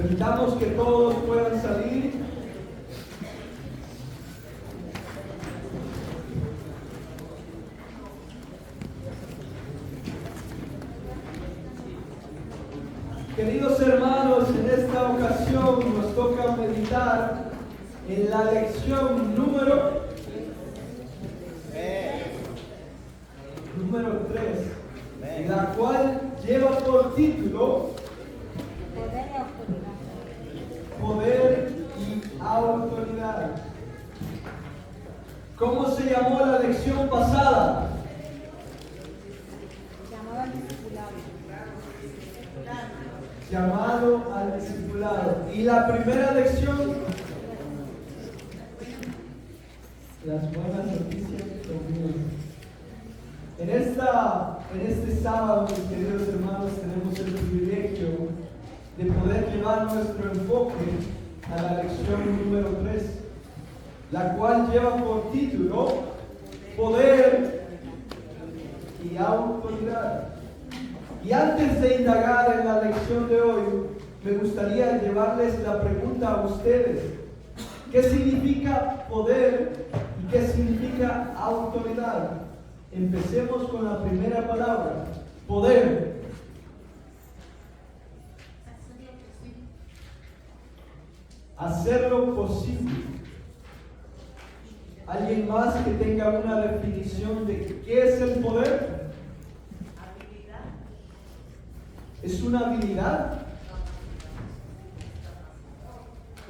Permitamos que todos puedan salir. Queridos hermanos, en esta ocasión nos toca meditar en la lección número 3, la cual lleva por título Poder y Autoridad. ¿Cómo se llamó la lección pasada? Llamado al discipulado. Y la primera lección, las buenas noticias conmigo. En este sábado, mis queridos hermanos, tenemos el privilegio de poder llevar nuestro enfoque a la lección número 3, la cual lleva por título Poder y Autoridad. Y antes de indagar en la lección de hoy, me gustaría llevarles la pregunta a ustedes. ¿Qué significa poder y qué significa autoridad? Empecemos con la primera palabra, poder. Hacerlo posible. ¿Alguien más que tenga una definición de qué es el poder? ¿Es una habilidad?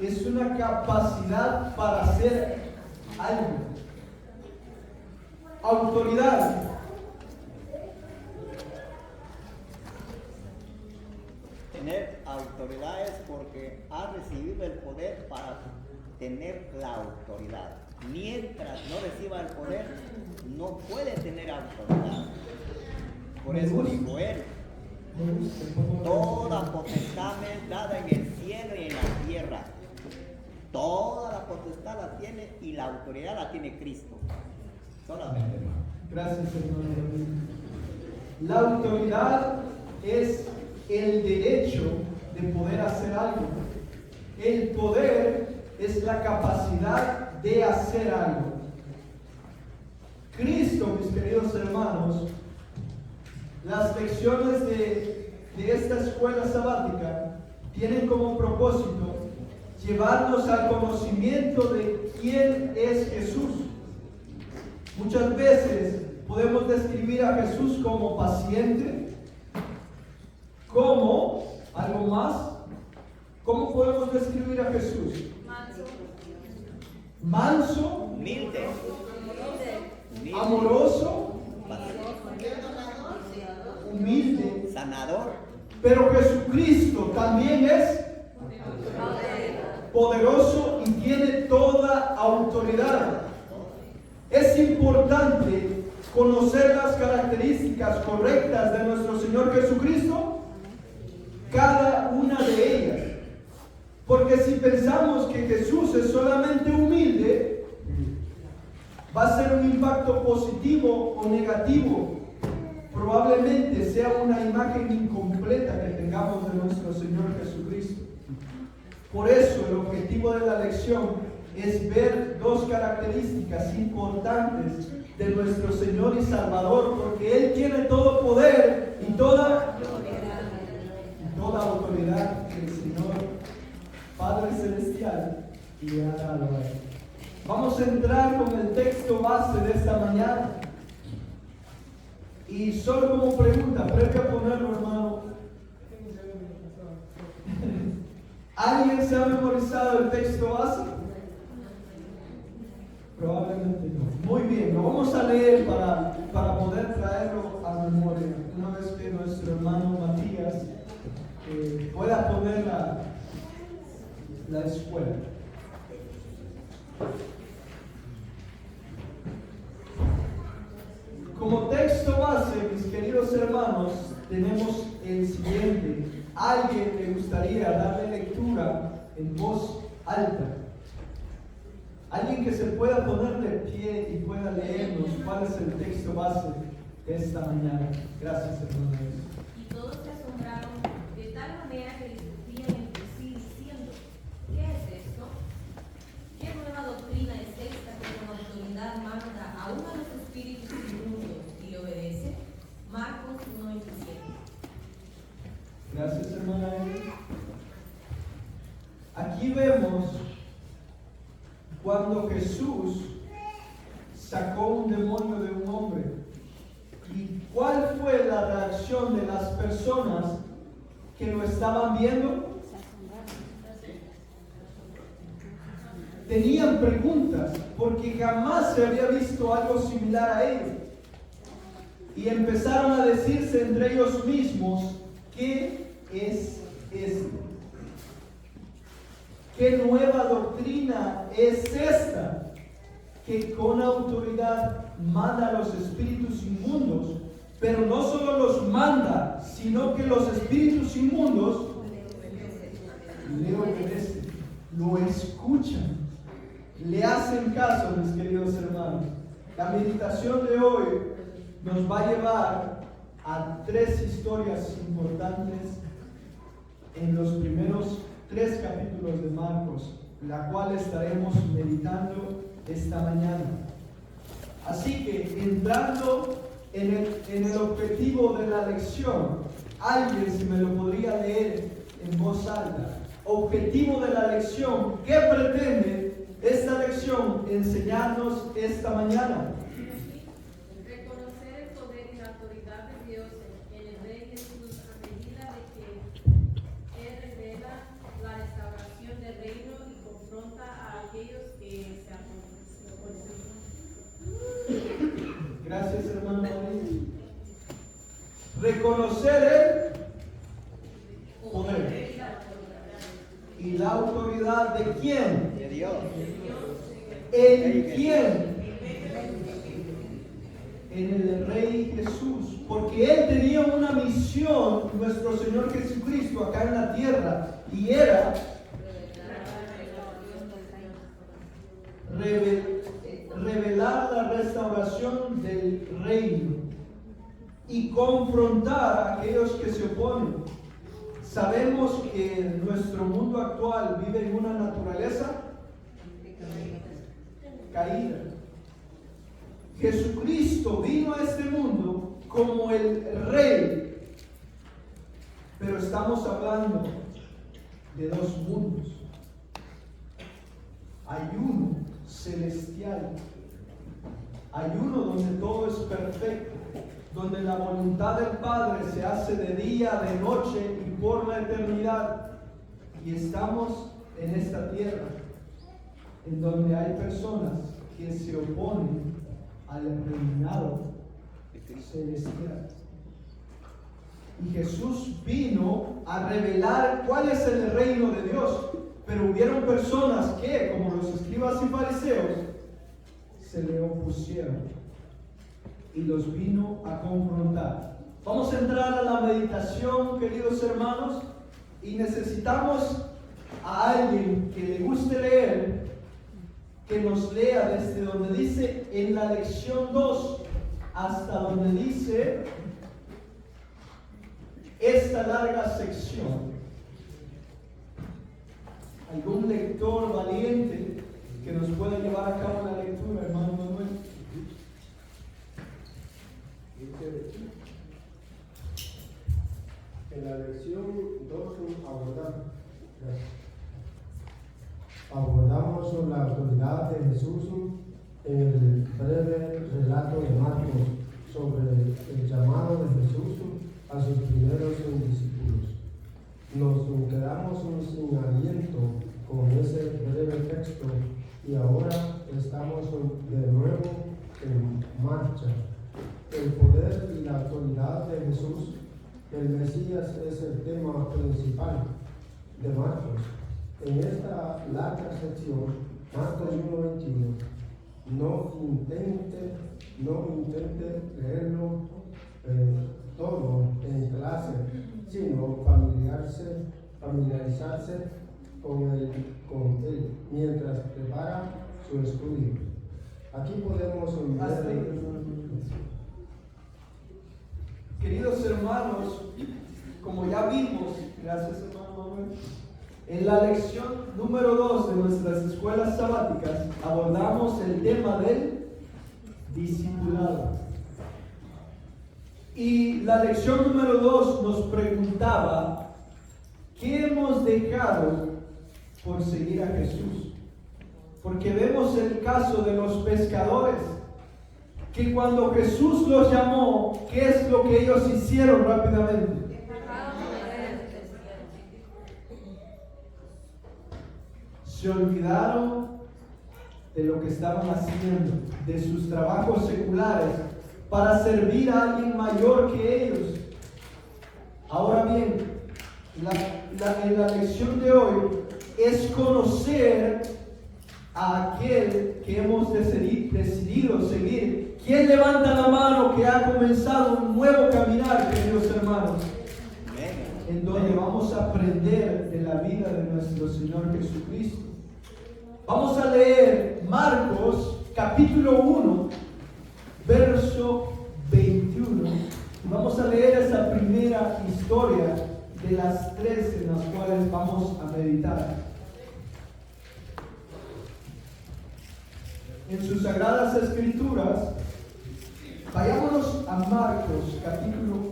¿Es una capacidad para hacer algo? Autoridad. Tener autoridad es porque ha recibido el poder para tener la autoridad. Mientras no reciba el poder, no puede tener autoridad. Por eso dijo él: toda potestad me es dada en el cielo y en la tierra. Toda la potestad la tiene y la autoridad la tiene Cristo. Solamente, hermano. Gracias, hermano. La autoridad es el derecho de poder hacer algo. El poder es la capacidad de hacer algo. Cristo, mis queridos hermanos, las lecciones de esta escuela sabática tienen como propósito llevarnos al conocimiento de quién es Jesús. Muchas veces podemos describir a Jesús como paciente, como algo más. ¿Cómo podemos describir a Jesús? Manso, Humilde, amoroso, humilde. sanador. Pero Jesucristo también es poderoso y tiene toda autoridad. Es importante conocer las características correctas de nuestro Señor Jesucristo, cada una de ellas. Porque si pensamos que Jesús es solamente humilde, va a ser un impacto positivo o negativo. Probablemente sea una imagen incompleta que tengamos de nuestro Señor Jesucristo. Por eso el objetivo de la lección es ver dos características importantes de nuestro Señor y Salvador, porque Él tiene todo poder y toda autoridad que el Señor Padre Celestial le ha dado a Él. Vamos a entrar con el texto base de esta mañana. Y solo como pregunta, previo a ponerlo, hermano, ¿alguien se ha memorizado el texto base? Probablemente no. Muy bien, lo vamos a leer para poder traerlo a memoria. Una vez que nuestro hermano Matías pueda poner la escuela. Como texto base, mis queridos hermanos, tenemos el siguiente. ¿Alguien le gustaría darle lectura en voz alta? Alguien que se pueda poner de pie y pueda leernos cuál es el texto base de esta mañana. Gracias, hermanos. Y todos se asombraron de tal manera que discutían entre sí, aún a los espíritus inmundos y le obedece. Marcos 1:27. Gracias, hermana. Aquí vemos cuando Jesús sacó un demonio de un hombre. ¿Y cuál fue la reacción de las personas que lo estaban viendo? Tenían preguntas porque jamás se había visto algo similar a ellos. Y empezaron a decirse entre ellos mismos, ¿qué es esto? ¿Qué nueva doctrina es esta? Que con autoridad manda a los espíritus inmundos, pero no solo los manda, sino que los espíritus inmundos le obedecen, lo escuchan, le hacen caso, mis queridos hermanos. La meditación de hoy nos va a llevar a 3 historias importantes en los primeros 3 capítulos de Marcos, la cual estaremos meditando esta mañana. Así que entrando en el objetivo de la lección, alguien si me lo podría leer en voz alta. Objetivo de la lección, ¿qué pretende esta lección enseñarnos esta mañana? Reconocer el poder y la autoridad de Dios en el Rey Jesús a medida de que Él revela la restauración del reino y confronta a aquellos que se oponen. Gracias, hermano María. Reconocer el poder y la autoridad de quién? De Dios. ¿En quién? En el Rey Jesús, porque Él tenía una misión, nuestro Señor Jesucristo, acá en la tierra, y era revelar la restauración del reino y confrontar a aquellos que se oponen. Sabemos que nuestro mundo actual vive en una naturaleza caída. Jesucristo vino a este mundo como el Rey, pero estamos hablando de 2 mundos. Hay uno celestial, hay uno donde todo es perfecto, donde la voluntad del Padre se hace de día, de noche y por la eternidad. Y estamos en esta tierra, en donde hay personas que se oponen al reinado celestial. Y Jesús vino a revelar cuál es el reino de Dios. Pero hubieron personas que, como los escribas y fariseos, se le opusieron y los vino a confrontar. Vamos a entrar a la meditación, queridos hermanos, y necesitamos a alguien que le guste leer, que nos lea desde donde dice en la lección 2 hasta donde dice esta larga sección. ¿Algún lector valiente que nos pueda llevar a cabo la lectura, hermano Manuel? En la lección 2 abordamos sobre la autoridad de Jesús en el breve relato de Marcos sobre el llamado de Jesús a sus primeros discípulos. Nos quedamos sin aliento con ese breve texto y ahora estamos de nuevo en marcha. El poder y la autoridad de Jesús, el Mesías, es el tema principal de Marcos. En esta larga sección, Marcos 1:21, no intente leerlo todo en clase, sino familiarizarse con él mientras prepara su estudio. Aquí podemos ver. Queridos hermanos, como ya vimos, gracias hermano Manuel, en la lección número 2 de nuestras escuelas sabáticas abordamos el tema del discipulado. Y la lección número 2 nos preguntaba, ¿qué hemos dejado por seguir a Jesús? Porque vemos el caso de los pescadores, que cuando Jesús los llamó, ¿qué es lo que ellos hicieron rápidamente? Se olvidaron de lo que estaban haciendo, de sus trabajos seculares, para servir a alguien mayor que ellos. Ahora bien, la lección de hoy es conocer a aquel que hemos decidido seguir. ¿Quién levanta la mano que ha comenzado un nuevo caminar, queridos hermanos? En donde vamos a aprender de la vida de nuestro Señor Jesucristo. Vamos a leer Marcos capítulo 1, verso 21. Vamos a leer esa primera historia de las 3 en las cuales vamos a meditar. En sus sagradas escrituras, vayámonos a Marcos capítulo 1,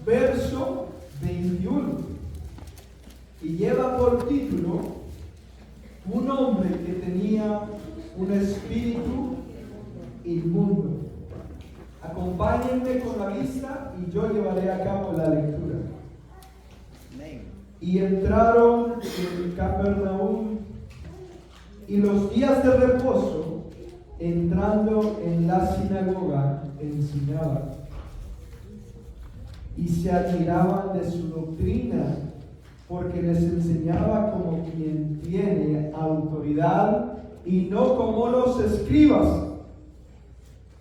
verso 21. Y lleva por título: un hombre que tenía un espíritu inmundo. Acompáñenme con la vista y yo llevaré a cabo la lectura. Y entraron en Capernaum, y los días de reposo, entrando en la sinagoga, enseñaba. Y se admiraban de su doctrina, porque les enseñaba como quien tiene autoridad y no como los escribas.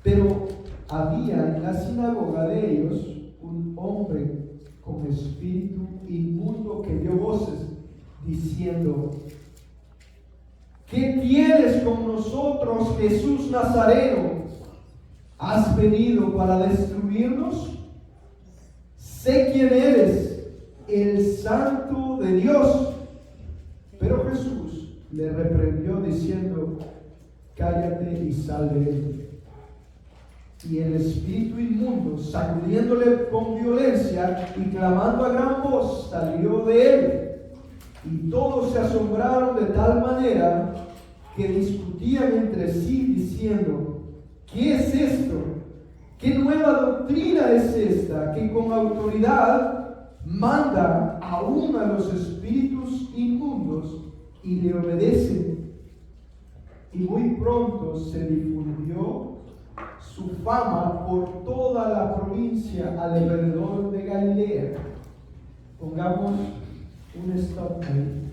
Pero había en la sinagoga de ellos un hombre con espíritu inmundo que dio voces diciendo: ¿qué tienes con nosotros, Jesús Nazareno? ¿Has venido para destruirnos? Sé quién eres, el Santo de Dios. Pero Jesús le reprendió diciendo: cállate y sal de él. Y el espíritu inmundo, sacudiéndole con violencia y clamando a gran voz, salió de él. Y todos se asombraron de tal manera que discutían entre sí diciendo: ¿qué es esto? ¿Qué nueva doctrina es esta que con autoridad manda aún a los espíritus inmundos y le obedecen? Y muy pronto se difundió su fama por toda la provincia alrededor de Galilea. Pongamos un stop ahí.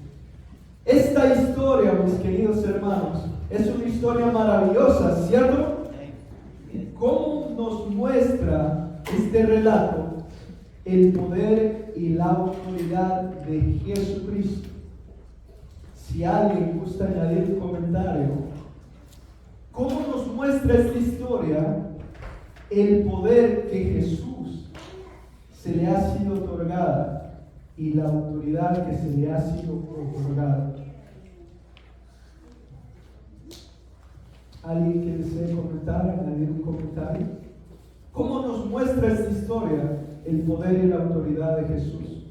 Esta historia, mis queridos hermanos, es una historia maravillosa, ¿cierto? ¿Cómo nos muestra este relato el poder y la autoridad de Jesucristo? Si alguien gusta añadir un comentario, ¿cómo nos muestra esta historia el poder que Jesús se le ha sido otorgada y la autoridad que se le ha sido otorgada? ¿Alguien que desee comentar, añadir un comentario? ¿Cómo nos muestra esta historia el poder y la autoridad de Jesús?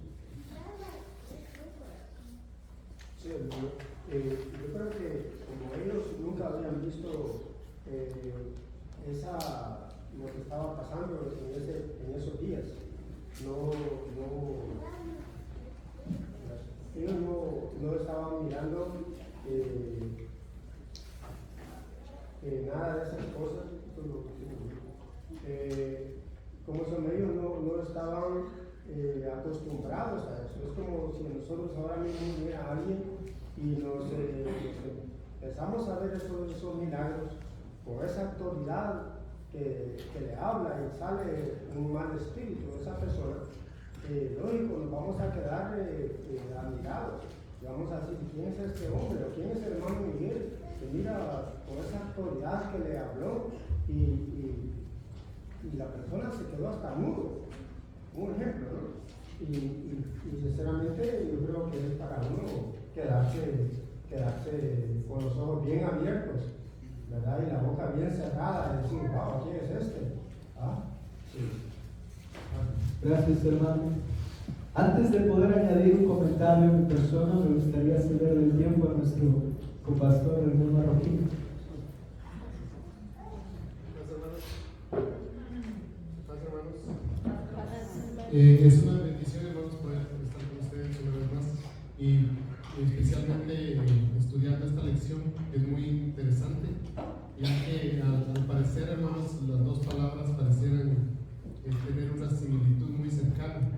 Sí, yo creo que como ellos nunca habían visto lo que estaba pasando en esos días, ellos no estaban mirando nada de esas cosas. Como son ellos no estaban acostumbrados a eso. Es como si nosotros ahora mismo viera a alguien y nos empezamos a ver esos milagros con esa autoridad que le habla y sale un mal espíritu de esa persona. Lógico, nos vamos a quedar admirados. Vamos a decir: ¿quién es este hombre? ¿O quién es el hermano Miguel? Que mira con esa autoridad que le habló y la persona se quedó hasta mudo. Un ejemplo, ¿no? Y sinceramente yo creo que es para uno quedarse con los ojos bien abiertos, ¿verdad? Y la boca bien cerrada, decir, wow, ¿quién es este? ¿Ah? Sí. Gracias, hermano. Antes de poder añadir un comentario en mi persona, me gustaría ceder el tiempo a nuestro copastor, René Marroquín. Es una bendición, hermanos, poder estar con ustedes una vez más y especialmente estudiando esta lección, que es muy interesante, ya que al parecer, hermanos, las dos palabras parecieran tener una similitud muy cercana,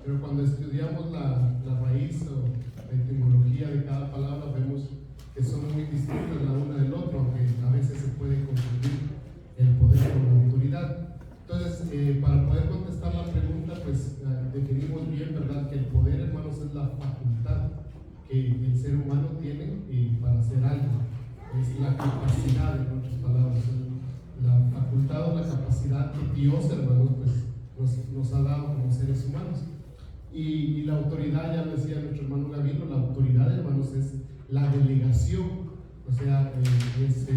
pero cuando estudiamos la raíz o la etimología de cada palabra, vemos que son muy distintas la una del otro, aunque a veces se puede confundir el poder con la autoridad. Entonces, para poder contestar la pregunta, pues definimos bien, ¿verdad?, que el poder, hermanos, es la facultad que el ser humano tiene para hacer algo. Es la capacidad, en otras palabras, la facultad o la capacidad que Dios, hermanos, pues nos ha dado como seres humanos. Y la autoridad, ya lo decía nuestro hermano Gavino, la autoridad, hermanos, es la delegación, o sea, es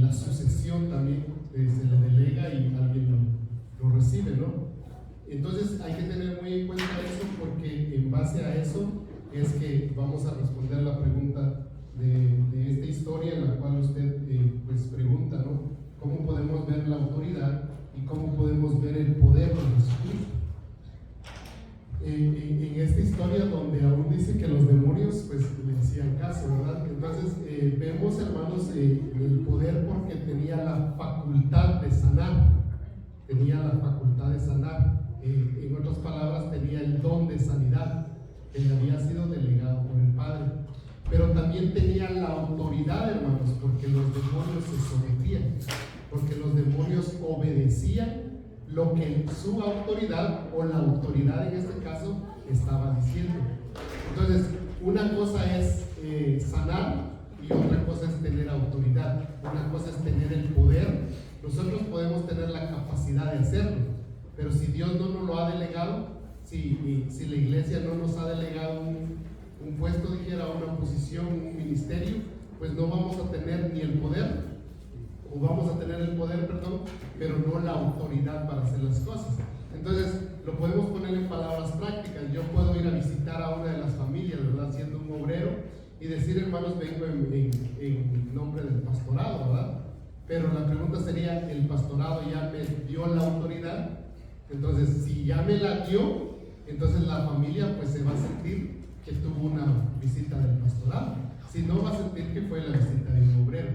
la sucesión también, se le delega y alguien lo recibe, ¿no? Entonces hay que tener muy en cuenta eso, porque en base a eso es que vamos a responder la pregunta de esta historia en la cual usted pues pregunta, ¿no? ¿Cómo podemos ver la autoridad y cómo podemos ver el poder de Jesucristo? En esta historia donde aún dice que los demonios pues le hacían caso, ¿verdad? Entonces vemos, hermanos, el poder porque tenía la facultad de sanar, en otras palabras tenía el don de sanidad que le había sido delegado por el Padre, pero también tenía la autoridad, hermanos, porque los demonios se sometían, porque los demonios obedecían lo que su autoridad, o la autoridad en este caso, estaba diciendo. Entonces, una cosa es sanar y otra cosa es tener autoridad. Una cosa es tener el poder. Nosotros podemos tener la capacidad de hacerlo, pero si Dios no nos lo ha delegado, si la iglesia no nos ha delegado un puesto, dijera, una posición, un ministerio, pues no vamos a tener ni el poder, o vamos a tener el poder, perdón, pero no la autoridad para hacer las cosas. Entonces, lo podemos poner en palabras prácticas. Yo puedo ir a visitar a una de las familias, ¿verdad?, siendo un obrero, y decir, hermanos, vengo en nombre del pastorado, ¿verdad? Pero la pregunta sería, ¿el pastorado ya me dio la autoridad? Entonces, si ya me la dio, entonces la familia pues se va a sentir que tuvo una visita del pastorado. Si no, va a sentir que fue la visita de un obrero.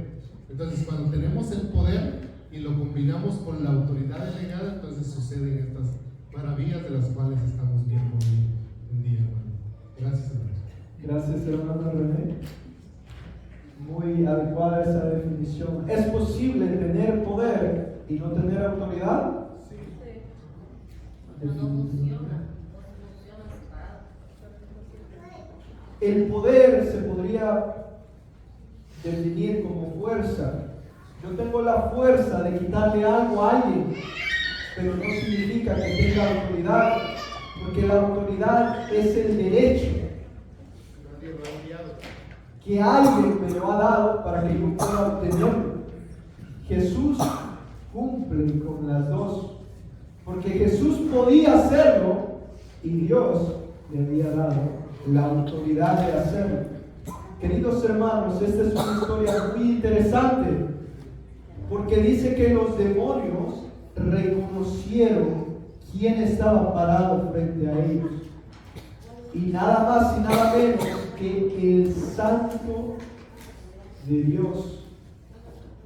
Entonces, cuando tenemos el poder y lo combinamos con la autoridad delegada, entonces suceden estas maravillas de las cuales estamos viendo hoy en día, hermano. Gracias, hermano. Gracias, hermano René. Muy adecuada esa definición. ¿Es posible tener poder y no tener autoridad? Sí. No funciona separado. El poder se podría definir como fuerza. Yo tengo la fuerza de quitarle algo a alguien, pero no significa que tenga autoridad, porque la autoridad es el derecho que alguien me lo ha dado para que yo pueda obtenerlo. Jesús cumple con las dos, porque Jesús podía hacerlo y Dios le había dado la autoridad de hacerlo. Queridos hermanos, esta es una historia muy interesante, porque dice que los demonios reconocieron quién estaba parado frente a ellos, y nada más y nada menos que el Santo de Dios.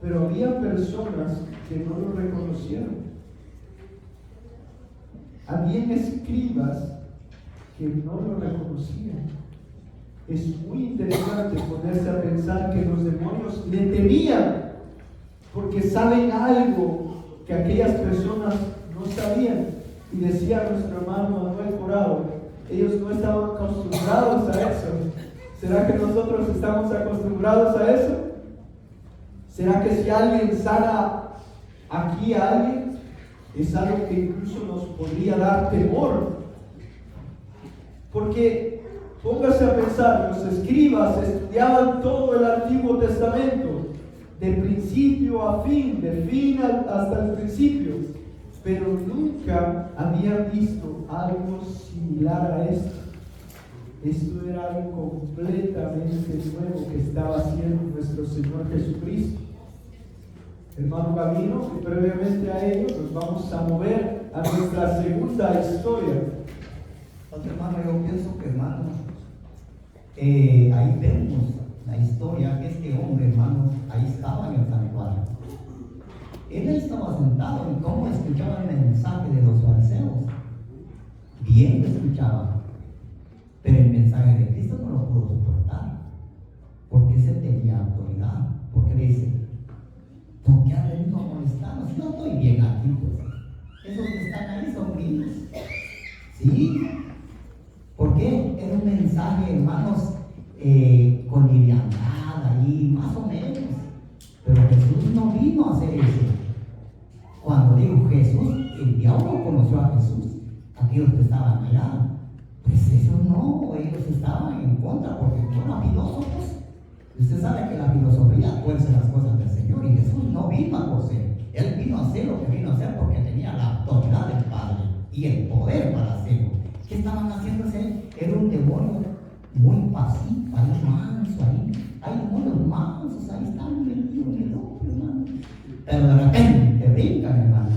Pero había personas que no lo reconocieron. Habían escribas que no lo reconocían. Es muy interesante ponerse a pensar que los demonios le temían, porque saben algo que aquellas personas no sabían. Y decía nuestro hermano Manuel Corado, ellos no estaban acostumbrados a eso. ¿Será que nosotros estamos acostumbrados a eso? ¿Será que si alguien sana aquí a alguien, es algo que incluso nos podría dar temor? Porque póngase a pensar, los escribas estudiaban todo el Antiguo Testamento, de principio a fin, de fin hasta el principio, pero nunca habían visto algo similar a esto. Esto era algo completamente nuevo que estaba haciendo nuestro Señor Jesucristo. Hermano Gabino, y previamente a ello nos vamos a mover a nuestra segunda historia. Otro hermano, yo pienso que, hermano, ahí vemos la historia que este hombre, hermano, ahí estaba en el santuario. Él estaba sentado y cómo escuchaba el mensaje de los fariseos. Bien lo escuchaba, pero el mensaje de Cristo no lo pudo soportar, porque ese tenía autoridad, porque le dice: ¿por qué han venido a molestarnos? Yo estoy bien aquí, pues. Esos que están ahí son míos. ¿Sí? ¿Por qué? Era un mensaje, hermanos, con liviandad ahí, más o menos. Pero Jesús no vino a hacer eso. Cuando digo Jesús, el diablo conoció a Jesús. Aquellos que estaban allá, pues ellos no, ellos estaban en contra, porque fueron filósofos. Usted sabe que la filosofía tuerce las cosas del Señor, y Jesús no vino a torcer. Él vino a hacer lo que vino a hacer porque tenía la autoridad del Padre y el poder para hacerlo. ¿Qué estaban haciendo? Era un demonio muy pasivo, ahí manso, ahí. Hay demonios mansos, ahí están metidos en el hombre, hermano. Pero de repente brincan, hermano.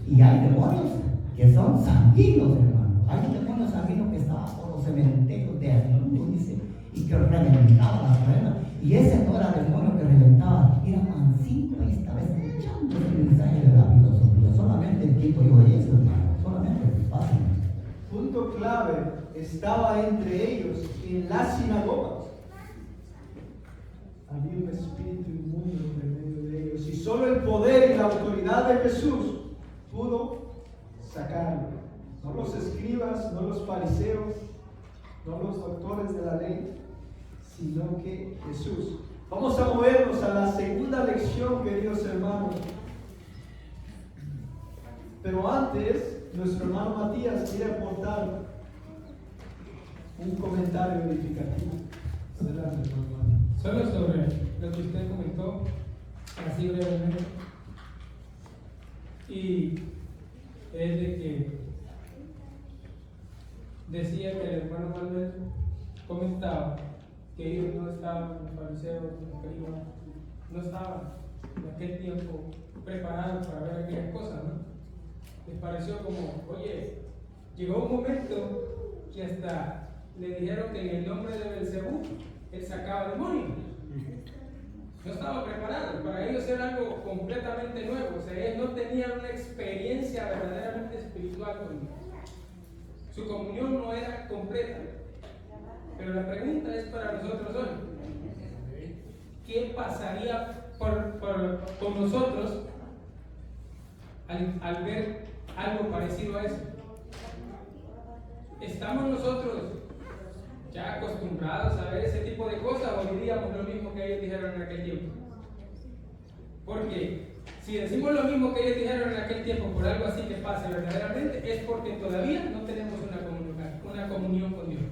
Y hay demonios que son sanguíneos, hermano. Hay un demonio sanguíneo que estaba por los cementerios de Arnulfo, dice, y que reventaba las cadenas. Y ese no era demonio que reventaba, era mansito y estaba escuchando el mensaje de la filosofía. Solamente entiendo yo eso, hermano. Solamente fácil. Punto clave, estaba entre ellos en las sinagogas. Había un espíritu inmundo en medio de ellos, y solo el poder y la autoridad de Jesús pudo sacarlo. No los escribas, no los fariseos, no los doctores de la ley, sino que Jesús. Vamos a movernos a la segunda lección, queridos hermanos. Pero antes, nuestro hermano Matías quiere aportar un comentario edificativo. Adelante, hermano Matías. Solo sobre lo que usted comentó, así brevemente, y es de que decía que el hermano Manuel comentaba que ellos no estaban, los fariseos, los escribas, no estaban en aquel tiempo preparados para ver aquellas cosas, ¿no? Les pareció como, oye, llegó un momento que hasta le dijeron que en el nombre de Belcebú él sacaba demonios. No estaban preparados, para ellos era algo completamente nuevo, o sea, ellos no tenían una experiencia verdaderamente espiritual con Dios. Su comunión no era completa. Pero la pregunta es para nosotros hoy: ¿qué pasaría por nosotros al ver algo parecido a eso? ¿Estamos nosotros ya acostumbrados a ver ese tipo de cosas o diríamos lo mismo que ellos dijeron en aquel tiempo? Porque si decimos lo mismo que ellos dijeron en aquel tiempo por algo así que pase verdaderamente, es porque todavía no tenemos una comunión con Dios.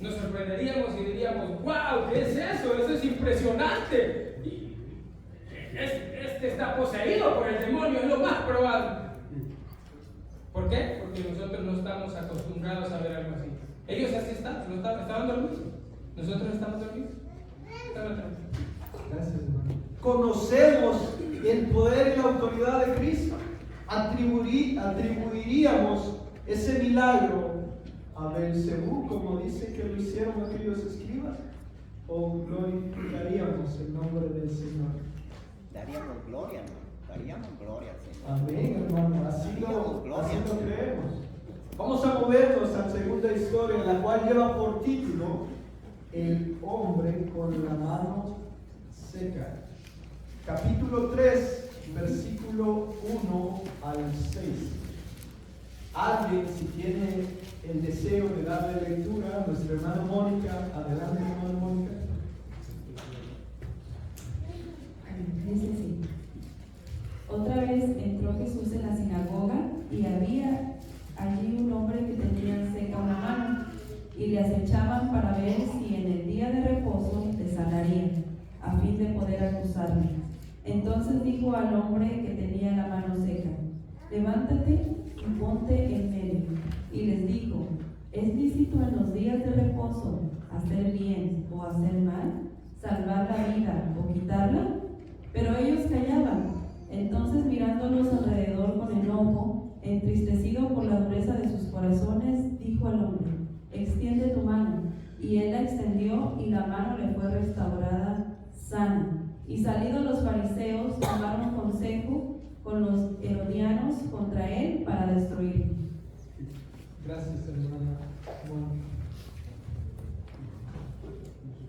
Nos sorprenderíamos y diríamos: ¡wow! ¿Qué es eso? ¡Eso es impresionante! Este está poseído por el demonio, es lo más probable. ¿Por qué? Porque nosotros no estamos acostumbrados a ver algo así. Ellos así están dormidos. Nosotros estamos dormidos. Gracias, hermano. Conocemos el poder y la autoridad de Cristo. Atribuiríamos ese milagro a Belcebú, como dice que lo hicieron aquellos escribas, o glorificaríamos el nombre del Señor. Daríamos gloria, hermano. Daríamos gloria al Señor. Amén, hermano. Así lo creemos. Vamos a movernos a la segunda historia, la cual lleva por título El hombre con la mano seca. Capítulo 3, versículo 1 al 6. Alguien, si tiene el deseo de darle lectura, nuestra hermana Mónica, adelante, hermana Mónica. Dice así: otra vez entró Jesús en la sinagoga y había allí un hombre que tenía seca una mano, y le acechaban para ver si en el día de reposo le sanaría. a fin de poder acusarle. Entonces dijo al hombre que tenía la mano seca: levántate y ponte en medio. Y les dijo: ¿es lícito en los días de reposo hacer bien o hacer mal, salvar la vida o quitarla? Pero ellos callaban. Entonces, mirándolos alrededor con enojo, entristecido por la dureza de sus corazones, dijo al hombre: extiende tu mano. Y él la extendió, y la mano le fue restaurada sana. Y salidos los fariseos, tomaron consejo con los herodianos contra él para destruirlo. Gracias, hermana. Bueno.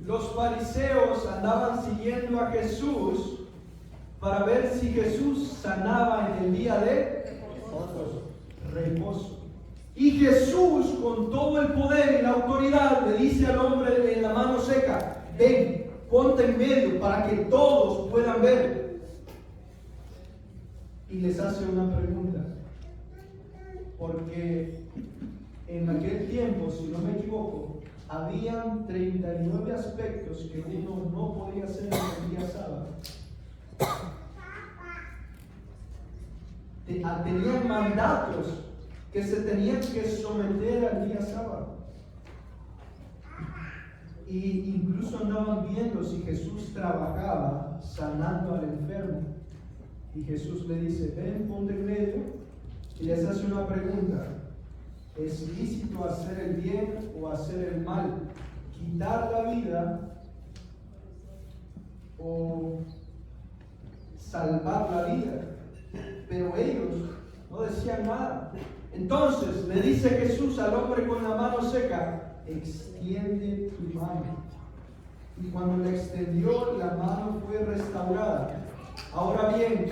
Los fariseos andaban siguiendo a Jesús para ver si Jesús sanaba en el día de reposo. Y Jesús, con todo el poder y la autoridad, le dice al hombre en la mano seca: ven, ponte en medio para que todos puedan ver. Y les hace una pregunta, porque en aquel tiempo, si no me equivoco, habían 39 aspectos que uno no podía hacer en el día sábado. Tenían mandatos que se tenían que someter al día sábado. Y incluso andaban viendo si Jesús trabajaba sanando al enfermo. Y Jesús le dice: ven, ponte en medio. Y les hace una pregunta: ¿es lícito hacer el bien o hacer el mal? ¿Quitar la vida o salvar la vida? Pero ellos no decían nada. Entonces le dice Jesús al hombre con la mano seca: extiende tu mano. Y cuando le extendió, la mano fue restaurada. Ahora bien,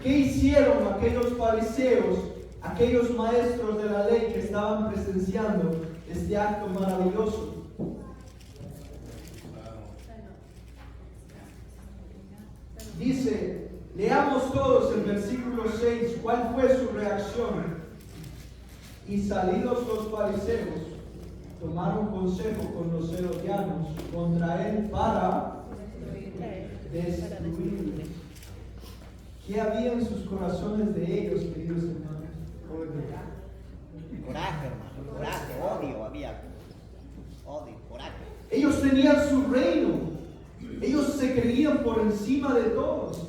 ¿qué hicieron aquellos fariseos, aquellos maestros de la ley que estaban presenciando este acto maravilloso? Dice, leamos todos el versículo 6, ¿cuál fue su reacción? Y salidos los fariseos, tomaron consejo con los herodianos contra él para destruirle. ¿Qué había en sus corazones de ellos, queridos hermanos? Coraje, hermano, coraje, odio había. Odio, coraje. Ellos tenían su reino. Ellos se creían por encima de todos.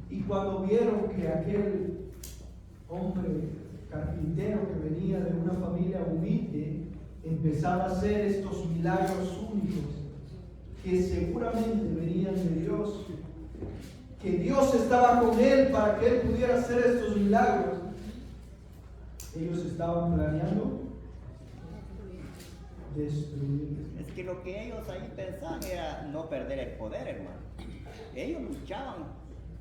Y cuando vieron que aquel hombre carpintero que venía de una familia humilde empezaba a hacer estos milagros únicos que seguramente venían de Dios, que Dios estaba con él para que él pudiera hacer estos milagros, ellos estaban planeando destruir. Es que lo que ellos ahí pensaban era no perder el poder, hermano. Ellos luchaban: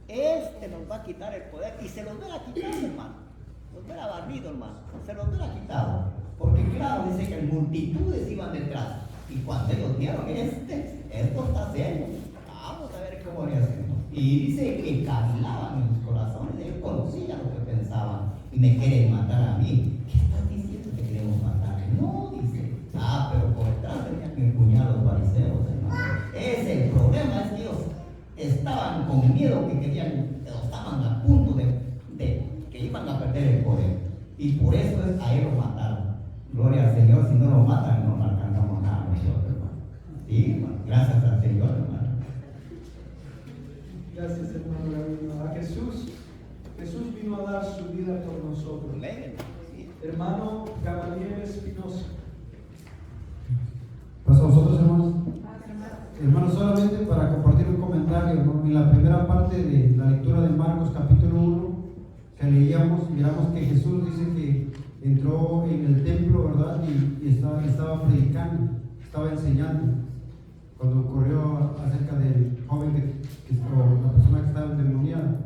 este nos va a quitar el poder, y se los hubiera quitado, hermano. Los hubiera barrido, hermano. Se los hubiera quitado. Porque claro, dice que multitudes iban detrás. Y cuando ellos vieron esto está serio, vamos a ver cómo le hacemos. Y dice que cavilaban en sus corazones. Ellos conocían lo que pensaban. Y me quieren matar a mí. ¿Qué estás diciendo que queremos matar? No, dice. Pero por detrás tenían que empuñar a los fariseos, hermano. Ese el problema es que ellos estaban con miedo, que querían, estaban a punto de que iban a perder el poder. Y por eso a él lo mataron. Gloria al Señor. Si no lo matan, no alcanzamos nada nosotros, hermano. Sí, hermano. Gracias al Señor, hermano. Gracias, hermano. A Jesús vino a dar su vida por nosotros. Hermano Gabriel Espinosa. Pues a vosotros, hermanos. Hermanos, solamente para compartir un comentario, ¿no? En la primera parte de la lectura de Marcos capítulo 1 que leíamos, miramos que Jesús dice que entró en el templo, ¿verdad? Y estaba predicando, estaba enseñando. Cuando ocurrió acerca del joven o la persona que estaba endemoniada.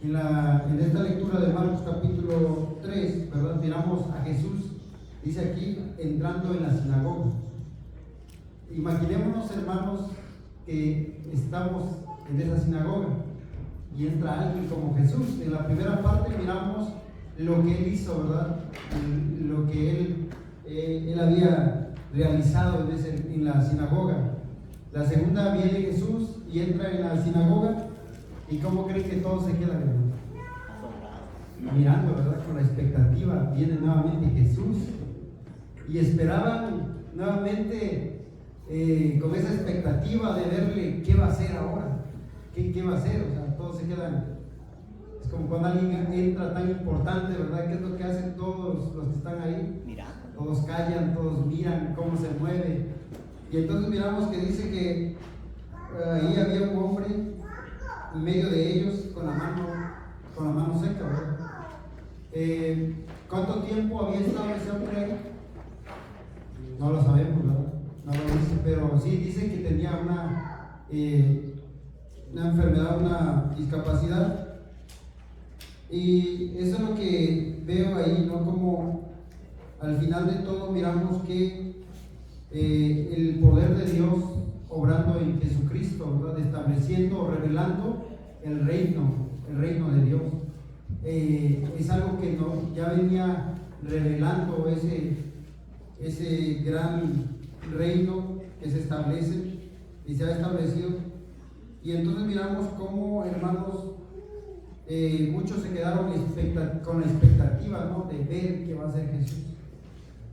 En esta lectura de Marcos capítulo 3, ¿verdad? Miramos a Jesús, dice aquí, entrando en la sinagoga. Imaginémonos, hermanos, que estamos en esa sinagoga y entra alguien como Jesús. En la primera parte miramos lo que él hizo, ¿verdad? Lo que él había realizado en la sinagoga. La segunda, viene Jesús y entra en la sinagoga. ¿Y cómo creen que todos se quedan, hermano? Mirando, ¿verdad? Con la expectativa. Viene nuevamente Jesús y esperaban nuevamente con esa expectativa de verle qué va a hacer ahora, qué va a hacer. O sea, todos se quedan. Es como cuando alguien entra tan importante, ¿verdad? ¿Qué es lo que hacen todos los que están ahí? Mirando. Todos callan, todos miran cómo se mueve. Y entonces miramos que dice que ahí había un hombre en medio de ellos con la mano seca, ¿verdad? ¿Cuánto tiempo había estado ese hombre ahí? No lo sabemos, ¿verdad? No lo dice, pero sí dice que tenía una enfermedad, una discapacidad. Y eso es lo que veo ahí, ¿no? Como al final de todo miramos que el poder de Dios obrando en Jesucristo, ¿verdad? Estableciendo, revelando el reino de Dios. Es algo que ya venía revelando ese gran reino que se establece y se ha establecido. Y entonces miramos cómo, hermanos, muchos se quedaron con la expectativa, ¿no? De ver qué va a hacer Jesús.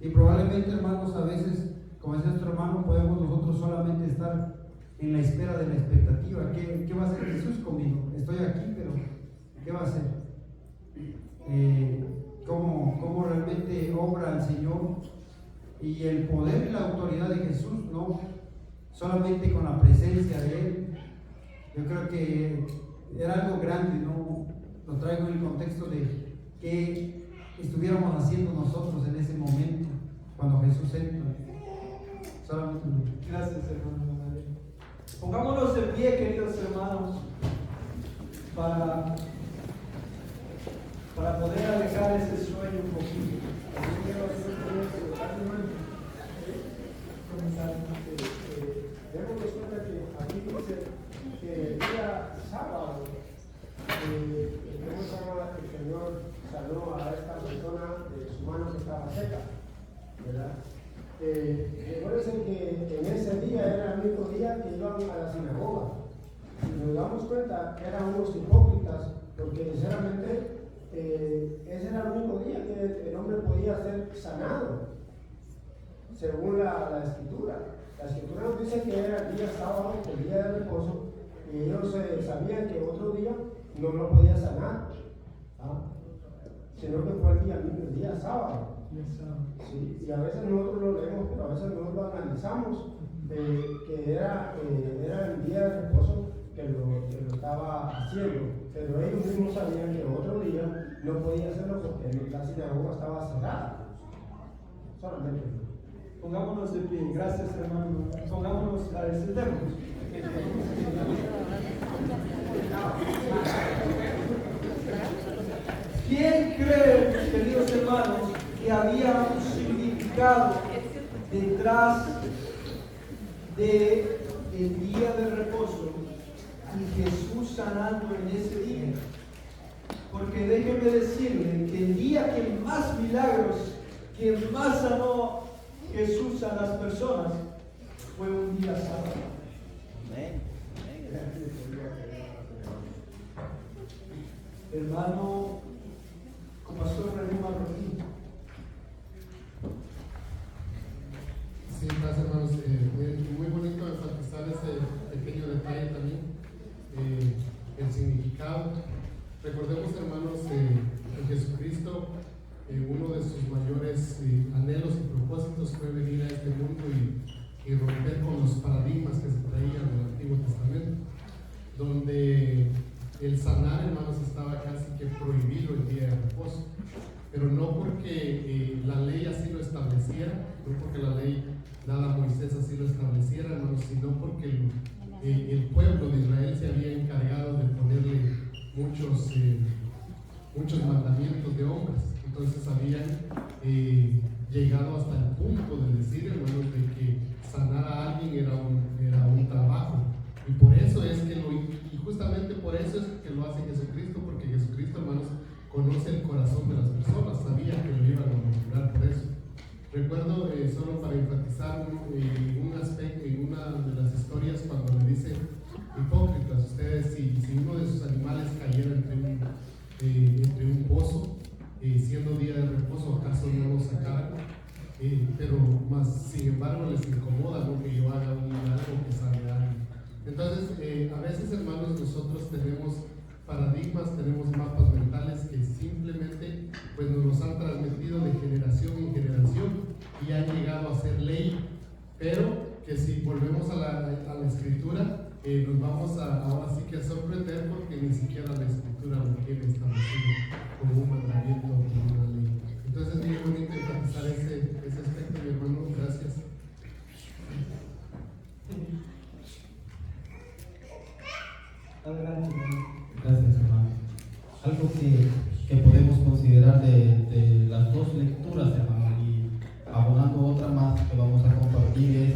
Y probablemente, hermanos, a veces, como es nuestro hermano, podemos nosotros solamente estar en la espera de la expectativa. ¿Qué va a hacer Jesús conmigo? Estoy aquí, pero ¿qué va a hacer? ¿Cómo realmente obra el Señor? Y el poder y la autoridad de Jesús, no solamente con la presencia de Él. Yo creo que era algo grande, ¿no? Lo traigo en el contexto de que estuviéramos haciendo nosotros en ese momento, cuando Jesús entra. Solamente. Gracias, hermano. Pongámonos de pie, queridos hermanos, para poder alejar ese sueño un poquito. Demos cuenta que aquí dice que el día sábado, el Señor sanó a esta persona de su mano que estaba seca, ¿verdad? Recuerden que en ese día era el único día que iban a la sinagoga. Si nos damos cuenta, eran unos hipócritas, porque sinceramente ese era el único día que el hombre podía ser sanado, según la escritura. La escritura nos dice que era el día sábado, el día de reposo, y ellos sabían que otro día no lo podía sanar, sino que fue el día sábado. Sí, y a veces nosotros lo leemos, pero a veces nosotros lo analizamos, que era el día de reposo que lo estaba haciendo, pero ellos mismos sabían que otro día no podía hacerlo porque la sinagoga estaba cerrada. Solamente. Pongámonos de pie. Gracias, hermano. Pongámonos, sentemos. ¿Quién cree, queridos hermanos, que había un significado detrás del día de reposo y Jesús sanando en ese día? Porque déjenme decirle que el día que más milagros, que más sanó Jesús a las personas, fue un día sábado. Amén. Hermano, como pastor René Marroquín. Sí, gracias, hermanos. Muy bonito enfatizar ese pequeño detalle también, el significado. Recordemos, hermanos, en Jesucristo, uno de sus mayores anhelos y propósitos fue venir a este mundo y romper con los paradigmas que se traían del Antiguo Testamento, donde el sanar, hermanos, estaba casi que prohibido el día de reposo, pero no porque la ley así lo estableciera, no porque la ley dada a Moisés así lo estableciera, hermanos, sino porque el pueblo de Israel se había encargado de ponerle muchos mandamientos de hombres. Entonces habían llegado hasta el punto de decir, hermanos, de que sanar a alguien era un trabajo, y por eso es que y justamente por eso es que lo hace Jesucristo, porque Jesucristo, hermanos, conoce el corazón de las personas, sabía que lo iban a murmurar por eso. Recuerdo solo para enfatizar un aspecto, en una de las historias, cuando le dice, hipócritas, ustedes, si uno de sus animales cayera entre un pozo, siendo día de reposo, ¿acaso no lo sacaran? Pero más, sin embargo, les incomoda, ¿no?, que yo haga algo que salga algo. Entonces, a veces, hermanos, nosotros tenemos paradigmas, tenemos mapas mentales que simplemente pues nos los han transmitido de generación en generación y han llegado a ser ley, pero que si volvemos a la escritura, nos vamos ahora sí que a sorprender, porque ni siquiera la escritura lo tiene establecido como un mandamiento o como una ley. Entonces es muy bonito enfatizar ese aspecto, mi hermano. Gracias. Gracias, hermano. Algo que podemos considerar de las dos lecturas, hermano, y abonando otra más que vamos a compartir,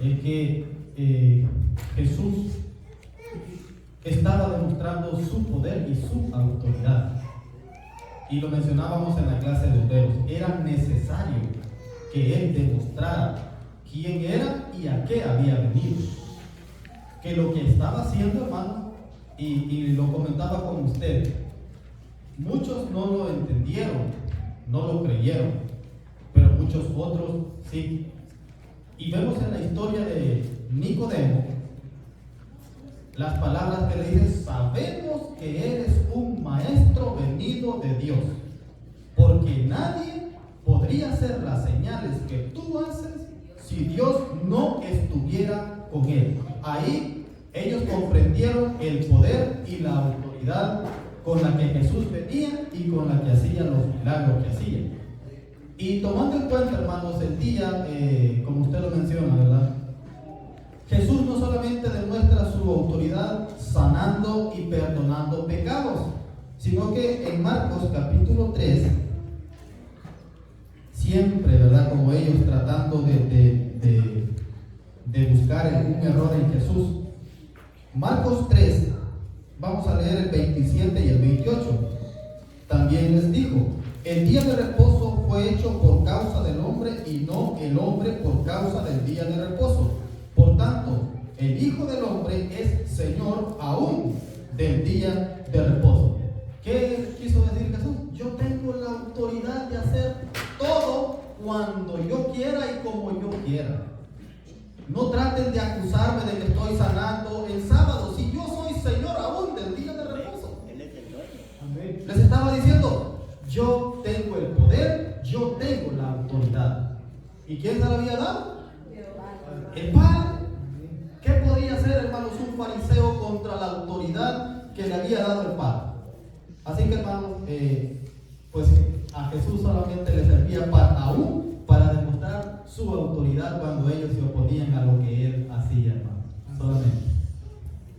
es que Jesús estaba demostrando su poder y su autoridad. Y lo mencionábamos en la clase de Hebreos. Era necesario que Él demostrara quién era y a qué había venido. Que lo que estaba haciendo, hermano, y lo comentaba con usted, muchos no lo entendieron, no lo creyeron, pero muchos otros sí. Y vemos en la historia de Nicodemo las palabras que le dicen: sabemos que eres un maestro venido de Dios, porque nadie podría hacer las señales que tú haces si Dios no estuviera con él. Ahí ellos comprendieron el poder y la autoridad con la que Jesús venía y con la que hacía los milagros que hacía. Y tomando en cuenta, hermanos, el día, como usted lo menciona, ¿verdad? Jesús no solamente demuestra su autoridad sanando y perdonando pecados, sino que en Marcos capítulo 3, siempre, ¿verdad?, como ellos tratando de buscar un error en Jesús. Marcos 3, vamos a leer el 27 y el 28. También les dijo: el día de reposo fue hecho por causa del hombre y no el hombre por causa del día de reposo. Por tanto, el Hijo del Hombre es Señor aún del día de reposo. ¿Qué quiso decir Jesús? Yo tengo la autoridad de hacer todo cuando yo quiera y como yo quiera. No traten de acusarme de que estoy sanando el sábado, si yo soy Señor aún del día de reposo. Él es el dueño. Amén. Les estaba diciendo: yo tengo el poder, yo tengo la autoridad. ¿Y quién se la había dado? El Padre. ¿Qué podría hacer, hermanos, un fariseo contra la autoridad que le había dado el Padre? Así que, hermanos, pues a Jesús solamente le servía para demostrar su autoridad cuando ellos se oponían a lo que Él hacía, hermanos. Solamente.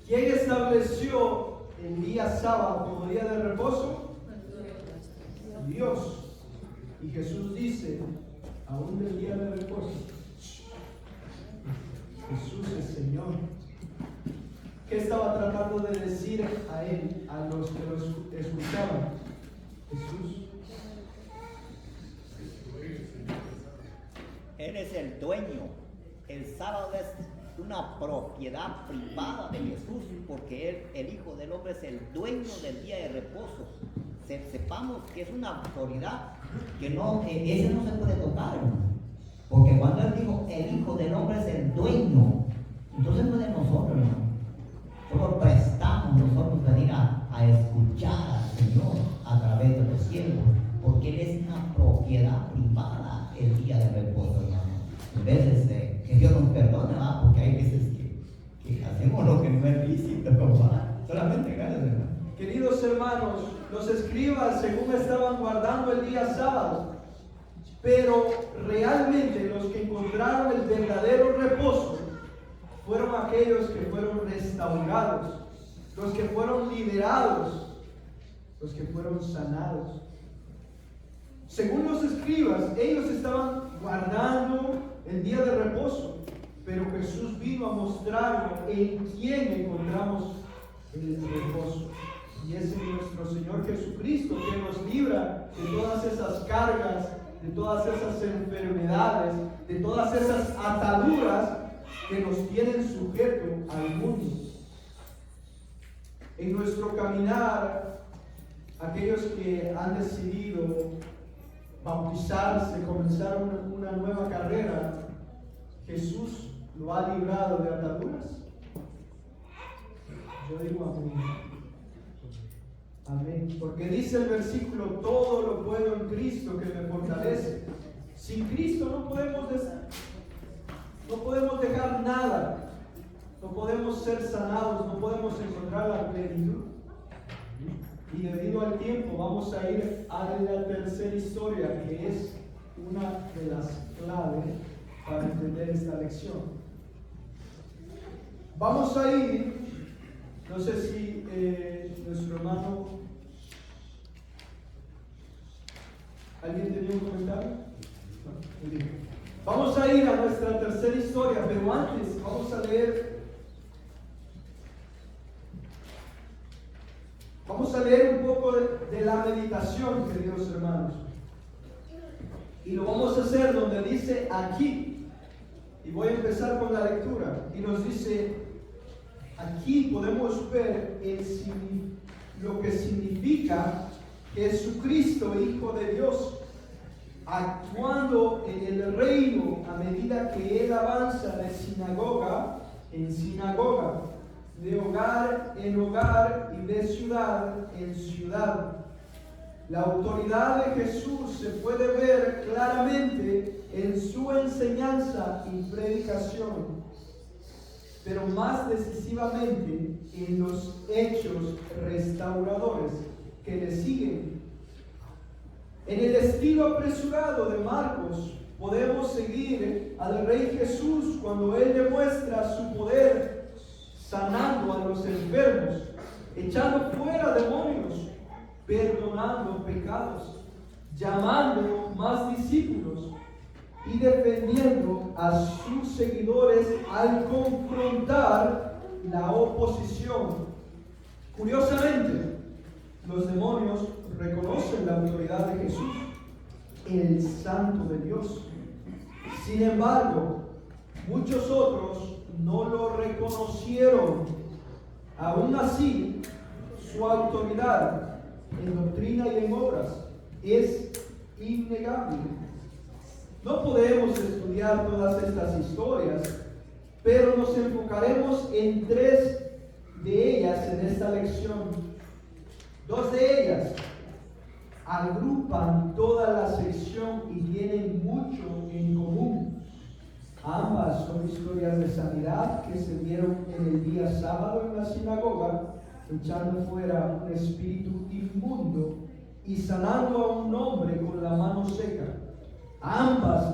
¿Quién estableció el día sábado como día de reposo? Dios. Y Jesús dice: aún del día de reposo, Jesús es Señor. ¿Qué estaba tratando de decir a él, a los que lo escuchaban? Jesús. Él es el dueño. El sábado es una propiedad privada de Jesús, porque Él, el Hijo del Hombre, es el dueño del día de reposo. Sepamos que es una autoridad que no, ese no se puede tocar, hermano. Porque cuando Él dijo el Hijo del Hombre es el dueño, entonces no es de nosotros, hermano. Solo prestamos nosotros venir a escuchar al Señor a través de los siervos, porque Él es una propiedad privada el día de reposo, hermano. En veces que Dios nos perdone, ¿verdad? Porque hay veces que hacemos lo que no es lícito, solamente gracias, hermano. Queridos hermanos, los escribas según estaban guardando el día sábado, pero realmente los que encontraron el verdadero reposo fueron aquellos que fueron restaurados, los que fueron liberados, los que fueron sanados. Según los escribas, ellos estaban guardando el día de reposo, pero Jesús vino a mostrarnos en quién encontramos el reposo. Y es en nuestro Señor Jesucristo, que nos libra de todas esas cargas, de todas esas enfermedades, de todas esas ataduras que nos tienen sujeto al mundo. En nuestro caminar, aquellos que han decidido bautizarse, comenzar una nueva carrera, Jesús lo ha librado de ataduras. Yo digo amén. Amén. Porque dice el versículo, todo lo puedo en Cristo que me fortalece. Sin Cristo no podemos dejar nada. No podemos ser sanados, no podemos encontrar la plenitud. Y debido al tiempo vamos a ir a la tercera historia, que es una de las claves para entender esta lección. Vamos a ir, no sé si nuestro hermano, ¿alguien tenía un comentario? No, muy bien. Vamos a ir a nuestra tercera historia, pero antes vamos a leer un poco de la meditación, queridos hermanos. Y lo vamos a hacer donde dice aquí. Y voy a empezar con la lectura. Y nos dice, aquí podemos ver lo que significa Jesucristo, Hijo de Dios, actuando en el reino a medida que Él avanza de sinagoga en sinagoga, de hogar en hogar y de ciudad en ciudad. La autoridad de Jesús se puede ver claramente en su enseñanza y predicación, pero más decisivamente en los hechos restauradores que le siguen. En el estilo apresurado de Marcos podemos seguir al Rey Jesús cuando Él demuestra su poder sanando a los enfermos, echando fuera demonios, perdonando pecados, llamando más discípulos y defendiendo a sus seguidores al confrontar la oposición. Curiosamente, los demonios reconocen la autoridad de Jesús, el Santo de Dios. Sin embargo, muchos otros no lo reconocieron. Aún así, su autoridad en doctrina y en obras es innegable. No podemos estudiar todas estas historias, pero nos enfocaremos en 3 de ellas en esta lección. 2 de ellas agrupan toda la sección y tienen mucho en común. Ambas son historias de sanidad que se dieron en el día sábado en la sinagoga, echando fuera un espíritu inmundo y sanando a un hombre con la mano seca. Ambas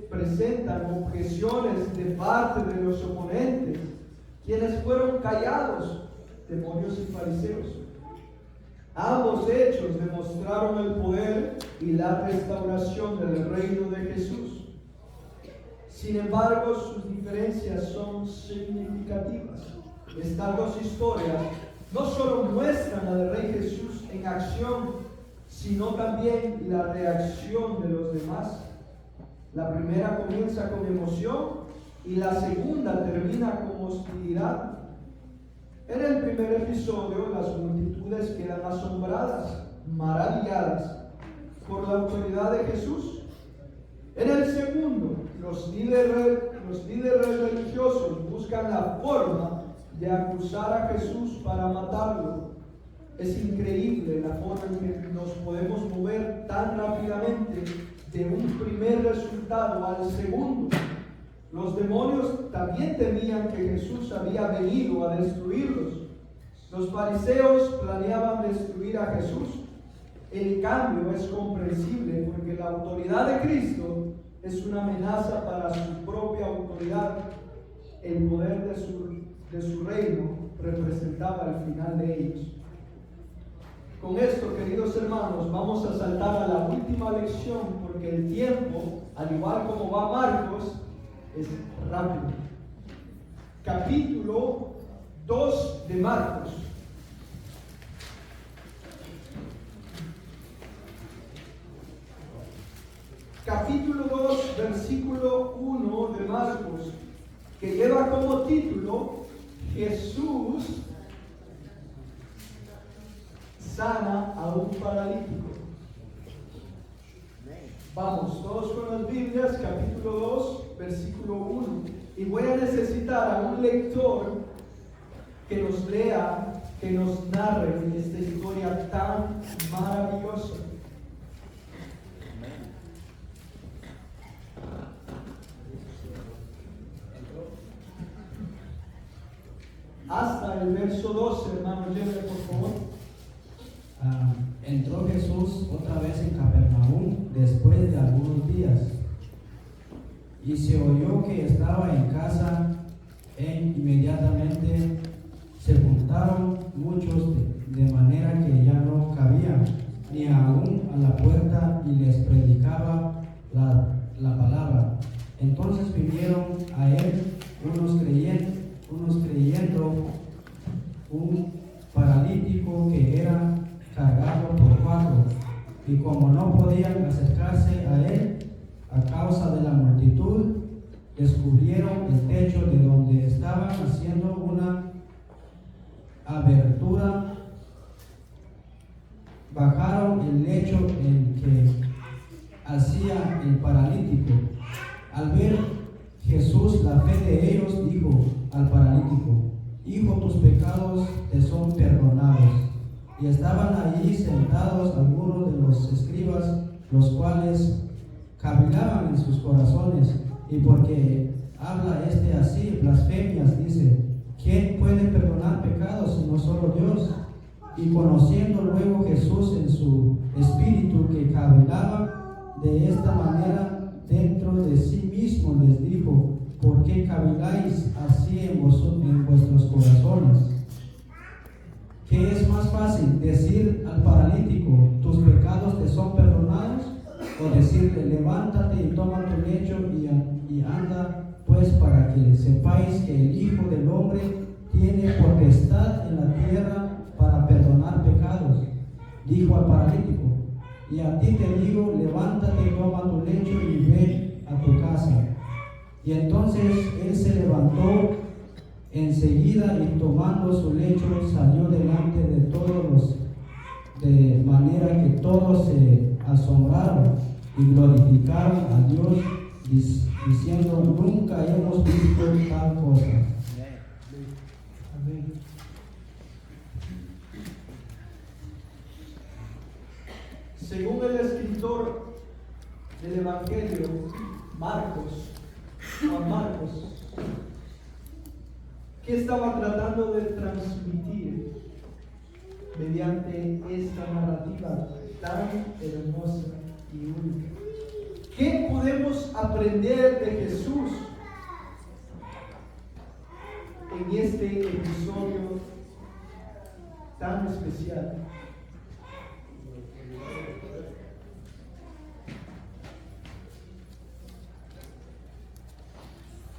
presentan objeciones de parte de los oponentes, quienes fueron callados, demonios y fariseos. Ambos hechos demostraron el poder y la restauración del reino de Jesús. Sin embargo, sus diferencias son significativas. Estas 2 historias no solo muestran al Rey Jesús en acción, sino también la reacción de los demás. La primera comienza con emoción y la segunda termina con hostilidad. En el primer episodio, las multitudes quedan asombradas, maravilladas por la autoridad de Jesús. En el segundo, los líderes religiosos buscan la forma de acusar a Jesús para matarlo. Es increíble la forma en que nos podemos mover tan rápidamente de un primer resultado al segundo. Los demonios también temían que Jesús había venido a destruirlos. Los fariseos planeaban destruir a Jesús. El cambio es comprensible porque la autoridad de Cristo es una amenaza para su propia autoridad. El poder de su reino representaba el final de ellos. Con esto, queridos hermanos, vamos a saltar a la última lección porque el tiempo, al igual como va Marcos, es rápido. Capítulo 2 de Marcos. capítulo 2, versículo 1 de Marcos, que lleva como título Jesús sana a un paralítico. Vamos, todos con las Biblias, capítulo 2, versículo 1. Y voy a necesitar a un lector que nos lea, que nos narre esta historia tan maravillosa. Hasta el verso 12, hermano, llévele por favor. Entró Jesús otra vez en Capernaum después de algunos días, y se oyó que estaba en casa, e inmediatamente se juntaron muchos de manera que ya no cabían ni aún a la puerta, y les predicaba la palabra. Entonces vinieron a él unos creyendo, un paralítico que era cargado por 4, y como no podían acercarse a él a causa de la multitud, descubrieron el techo de donde estaban haciendo una abertura, bajaron el lecho en que hacía el paralítico. Al ver Jesús la fe de ellos, dijo al paralítico: Hijo, tus pecados te son perdonados. Y estaban allí sentados algunos de los escribas, los cuales cavilaban en sus corazones, y porque habla este así blasfemias, dice: ¿Quién puede perdonar pecados sino solo Dios? Y conociendo luego Jesús en su espíritu que cavilaba de esta manera dentro de sí mismo, les dijo: ¿Por qué caviláis así en vuestros corazones? ¿Qué es más fácil, decir al paralítico: tus pecados te son perdonados? O decirle: levántate y toma tu lecho y anda, pues para que sepáis que el Hijo del Hombre tiene potestad en la tierra para perdonar pecados. Dijo al paralítico: y a ti te digo, levántate, toma tu lecho y ve a tu casa. Y entonces él se levantó enseguida, y tomando su lecho salió delante de todos, de manera que todos se asombraron y glorificaron a Dios, diciendo: nunca hemos visto tal cosa. Amén. Según el escritor del Evangelio, Juan Marcos, ¿qué estaba tratando de transmitir mediante esta narrativa tan hermosa y única? ¿Qué podemos aprender de Jesús en este episodio tan especial?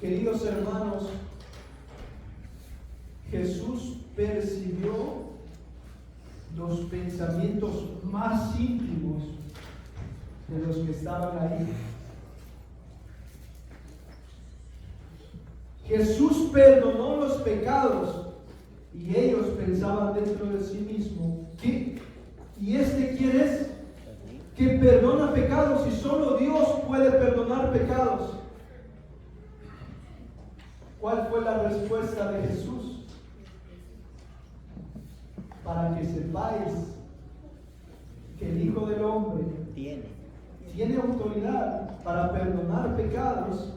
Queridos hermanos, Jesús percibió los pensamientos más íntimos de los que estaban ahí. Jesús perdonó los pecados, y ellos pensaban dentro de sí mismos: ¿qué? ¿Y este quién es? Que perdona pecados, y solo Dios puede perdonar pecados. ¿Cuál fue la respuesta de Jesús? Para que sepáis que el Hijo del Hombre tiene autoridad para perdonar pecados.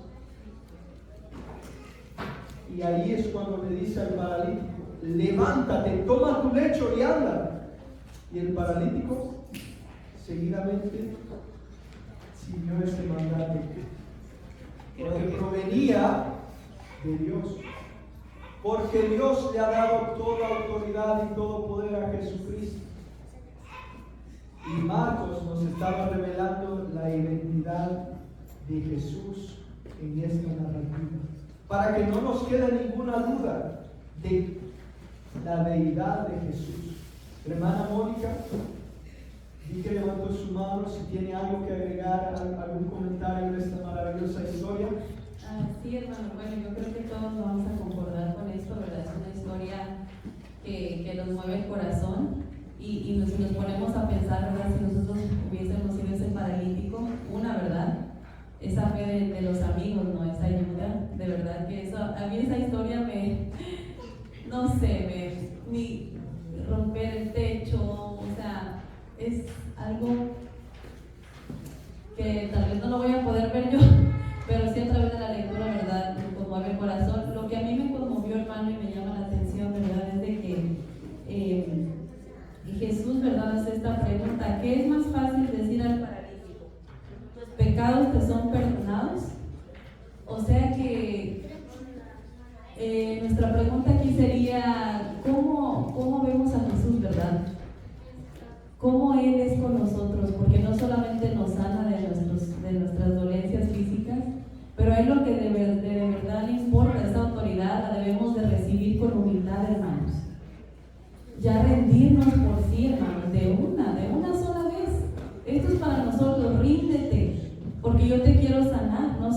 Y ahí es cuando le dice al paralítico: levántate, toma tu lecho y anda. Y el paralítico seguidamente siguió este mandato, porque provenía de Dios, porque Dios le ha dado toda autoridad y todo poder a Jesucristo. Y Marcos nos estaba revelando la identidad de Jesús en esta narrativa, para que no nos quede ninguna duda de la deidad de Jesús. Hermana Mónica, vi que levantó su manos si tiene algo que agregar, algún comentario de esta maravillosa historia. Sí, hermano, bueno, yo creo que todos vamos a concordar con esto, ¿verdad? Es una historia que nos mueve el corazón y si nos ponemos a pensar, ¿verdad? Si nosotros hubiésemos sido ese paralítico, ¿verdad? Esa fe de los amigos, ¿no? Esa ayuda, de verdad que eso, a mí esa historia me romper el techo, o sea, es algo que tal vez no lo voy a poder ver yo, pero sí a través de la lectura, ¿verdad? Me conmueve el corazón. Lo que a mí me conmovió, hermano, y me llama la atención, ¿verdad? Es de que Jesús, ¿verdad? Hace esta pregunta: ¿qué es más fácil decir al paralítico? ¿Tus pecados te son perdonados? O sea que nuestra pregunta aquí sería: ¿cómo vemos a Jesús, verdad? ¿Cómo Él es con nosotros? Porque no solamente nos sana de nuestras dolencias físicas, pero a Él lo que de verdad le importa, esa autoridad la debemos de recibir con humildad, hermanos. Ya rendirnos por sí, hermanos, de una sola vez. Esto es para nosotros: ríndete, porque yo te quiero sanar. No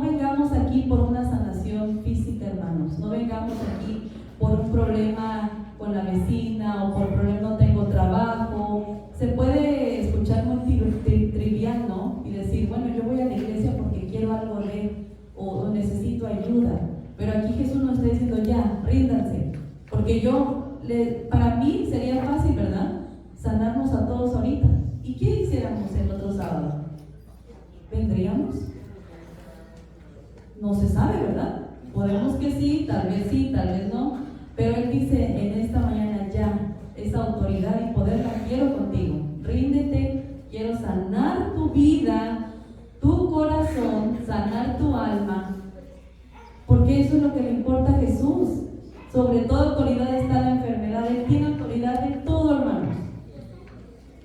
vengamos aquí por una sanación física, hermanos. No vengamos aquí por un problema con la vecina o por problema no tengo trabajo. Se puede escuchar muy trivial, ¿no? Y decir, bueno, yo voy a la iglesia porque quiero algo o necesito ayuda. Pero aquí Jesús nos está diciendo: ya, ríndanse, porque para mí sería fácil, ¿verdad?, sanarnos a todos ahorita. ¿Y qué hiciéramos el otro sábado? ¿Vendríamos? No se sabe, ¿verdad? Podemos que sí, tal vez no. Pero Él dice en esta mañana: ya, esa autoridad y poder la quiero contigo. Ríndete, quiero sanar tu vida, tu corazón, sanar tu alma. Porque eso es lo que le importa a Jesús. Sobre toda autoridad está la enfermedad. Él tiene autoridad de todo, hermanos.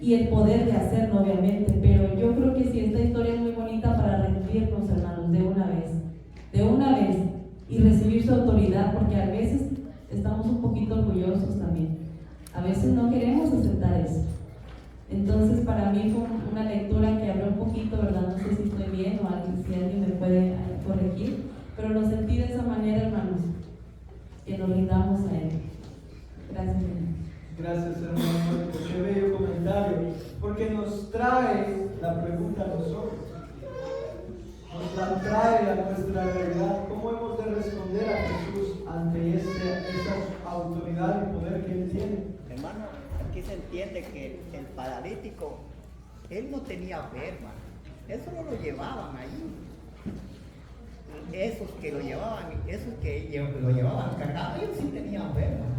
Y el poder de hacerlo, obviamente. Pero yo creo que sí, esta historia es muy bonita para rendirnos, hermanos, de una vez. Y recibir su autoridad, porque a veces estamos un poquito orgullosos también. A veces no queremos aceptar eso. Entonces, para mí fue una lectura que abrió un poquito, ¿verdad? No sé si estoy bien o si alguien me puede corregir, pero lo sentí de esa manera, hermanos, que nos rindamos a Él. Gracias, hermano. Gracias, hermano, por qué bello comentario, porque nos trae la pregunta a nosotros. Nos la trae a nuestra realidad. ¿Cómo hemos de responder a Jesús ante esa autoridad y poder que Él tiene? Hermano, aquí se entiende que el paralítico, él no tenía fe, hermano. Eso no lo llevaban ahí. Esos que lo llevaban cargado, ellos sí tenían fe, hermano.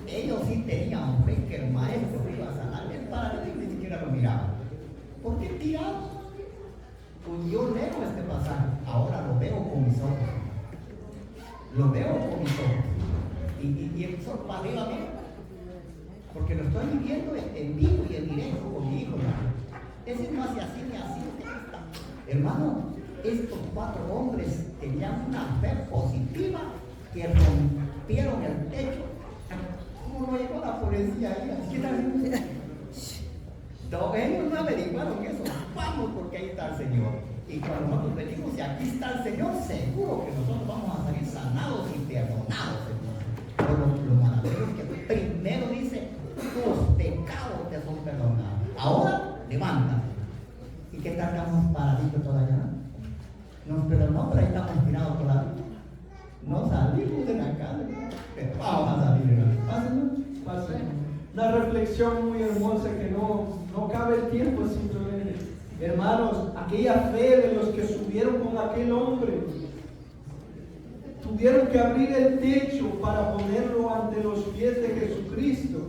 Ellos sí tenían fe que el maestro iba a sanar. El paralítico ni siquiera lo miraba. ¿Por qué tiraba? Pues yo leo este pasaje, ahora lo veo con mis ojos. Lo veo con mis ojos. Y empezó para arriba, porque lo estoy viviendo en vivo y en directo con mi hijo, hermano. Ese no hace así ni así. Hermano, estos 4 hombres tenían una fe positiva que rompieron el techo. ¿Cómo no llegó la policía ahí? No, ellos no averiguaron eso. Vamos, porque ahí está el Señor. Y cuando nosotros venimos y aquí está el Señor, seguro que nosotros vamos a salir sanados y perdonados, hermano. Pero lo maravilloso es que primero dice: tus pecados te son perdonados. Ahora, levántate. ¿Y qué tal estamos paraditos todavía? Nos perdonó, pero ahí estamos tirados todavía. No salimos de la casa, pero vamos a salir, hermano. Pásenlo. Una reflexión muy hermosa que no cabe el tiempo simplemente. Hermanos, aquella fe de los que subieron con aquel hombre, tuvieron que abrir el techo para ponerlo ante los pies de Jesucristo.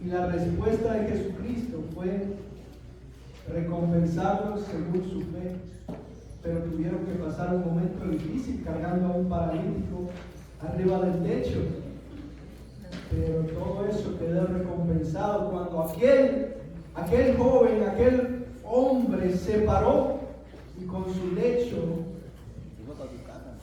Y la respuesta de Jesucristo fue recompensarlos según su fe. Pero tuvieron que pasar un momento difícil cargando a un paralítico arriba del techo. Pero todo eso quedó recompensado cuando aquel joven, aquel hombre se paró y con su lecho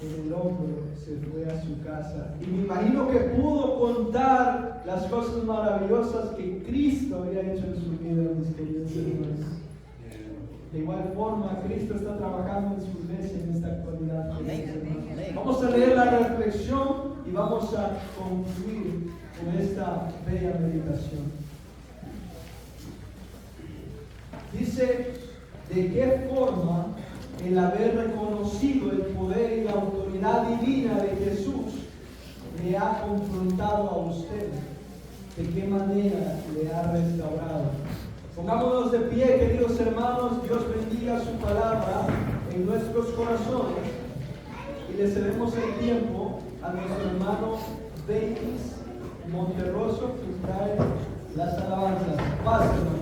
el hombre se fue a su casa. Y me imagino que pudo contar las cosas maravillosas que Cristo había hecho en su vida, mis queridos hermanos. De igual forma, Cristo está trabajando en su iglesia en esta actualidad. Vamos a leer la reflexión y vamos a concluir con esta bella meditación. Dice, ¿de qué forma el haber reconocido el poder y la autoridad divina de Jesús le ha confrontado a usted? ¿De qué manera le ha restaurado? Pongámonos de pie, queridos hermanos. Dios bendiga su palabra en nuestros corazones y le cedemos el tiempo a nuestro hermano Denis Monterroso, que trae las alabanzas. Paz, hermano.